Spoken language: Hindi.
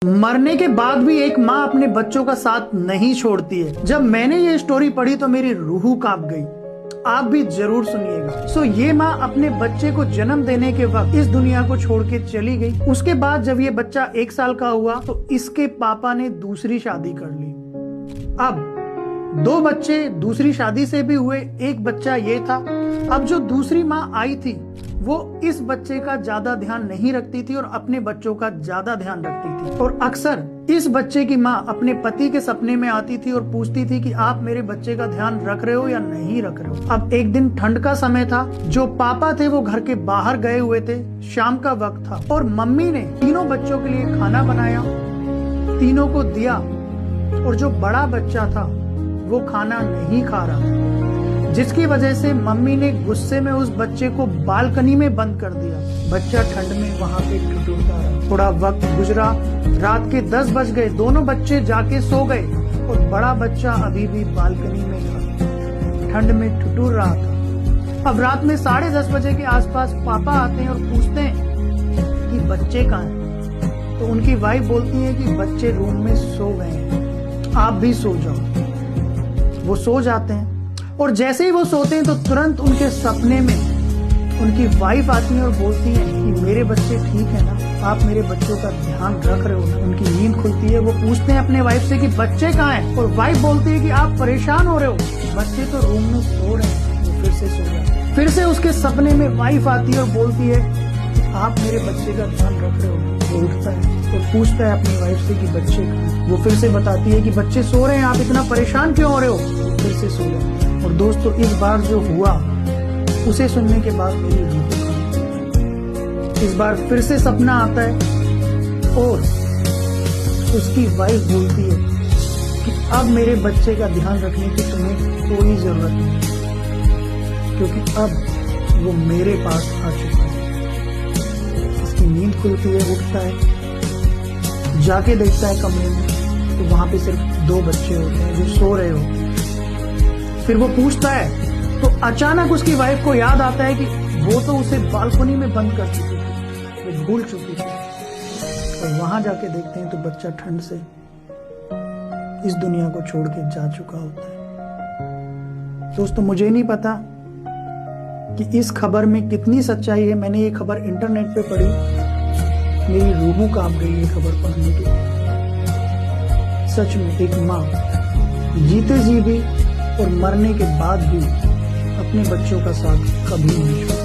मरने के बाद भी एक माँ अपने बच्चों का साथ नहीं छोड़ती है। जब मैंने ये स्टोरी पढ़ी तो मेरी रूह कांप गई। आप भी जरूर सुनिएगा। ये माँ अपने बच्चे को जन्म देने के वक्त इस दुनिया को छोड़ के चली गई। उसके बाद जब ये बच्चा 1 साल का हुआ तो इसके पापा ने दूसरी शादी कर ली। अब 2 बच्चे दूसरी शादी से भी हुए, एक बच्चा ये था। अब जो दूसरी माँ आई थी वो इस बच्चे का ज्यादा ध्यान नहीं रखती थी और अपने बच्चों का ज्यादा ध्यान रखती थी। और अक्सर इस बच्चे की माँ अपने पति के सपने में आती थी और पूछती थी कि आप मेरे बच्चे का ध्यान रख रहे हो या नहीं रख रहे हो। अब एक दिन ठंड का समय था, जो पापा थे वो घर के बाहर गए हुए थे, शाम का वक्त था और मम्मी ने तीनों बच्चों के लिए खाना बनाया, तीनों को दिया। और जो बड़ा बच्चा था वो खाना नहीं खा रहा, जिसकी वजह से मम्मी ने गुस्से में उस बच्चे को बालकनी में बंद कर दिया। बच्चा ठंड में वहां पे ठिठुरता रहा। थोड़ा वक्त गुजरा, रात के 10 बज गए, दोनों बच्चे जाके सो गए और बड़ा बच्चा अभी भी बालकनी में था, ठंड में ठिठुर रहा था। अब रात में 10:30 बजे के आसपास पापा आते हैं और पूछते हैं कि बच्चे कहाँ हैं। तो उनकी वाइफ बोलती है कि बच्चे रूम में सो गए हैं, आप भी सो जाओ। वो सो जाते हैं और जैसे ही वो सोते हैं तो तुरंत उनके सपने में उनकी वाइफ आती है और बोलती है कि मेरे बच्चे ठीक है ना, आप मेरे बच्चों का ध्यान रख रहे हो ना। उनकी नींद खुलती है, वो पूछते हैं अपने वाइफ से कि बच्चे कहाँ हैं, और वाइफ बोलती है कि आप परेशान हो रहे हो, बच्चे तो रूम में सो रहे हैं। वो फिर से सो जाते। फिर से उसके सपने में वाइफ आती है और बोलती है आप मेरे बच्चे का ध्यान रख रहे हो। वो उठता है और पूछता है अपनी वाइफ से कि बच्चे कहाँ हैं। वो फिर से बताती है कि बच्चे सो रहे हैं, आप इतना परेशान क्यों हो रहे हो। वो फिर से सो जाते हैं। और दोस्तों, इस बार जो हुआ उसे सुनने के बाद मेरी रूह कांपी। इस बार फिर से सपना आता है और उसकी वाइफ बोलती है कि अब मेरे बच्चे का ध्यान रखने की तुम्हें कोई जरूरत नहीं, क्योंकि अब वो मेरे पास आ चुका है। इसकी नींद खुलती है, उठता है, जाके देखता है कमरे में तो वहां पे सिर्फ 2 बच्चे होते हैं जो सो रहे होते हैं। फिर वो पूछता है तो अचानक उसकी वाइफ को याद आता है कि वो तो उसे बालकनी में बंद कर चुकी थी, वो भूल चुकी थी। और वहां जाके देखते हैं तो बच्चा ठंड से इस दुनिया को छोड़ के जा चुका होता है। दोस्तों, मुझे नहीं पता कि इस खबर में कितनी सच्चाई है। मैंने ये खबर इंटरनेट पे पढ़ी, मेरी रूह कांप गई ये खबर पढ़ने के। सच में एक माँ जीते जी भी और मरने के बाद भी अपने बच्चों का साथ कभी नहीं छोड़ा।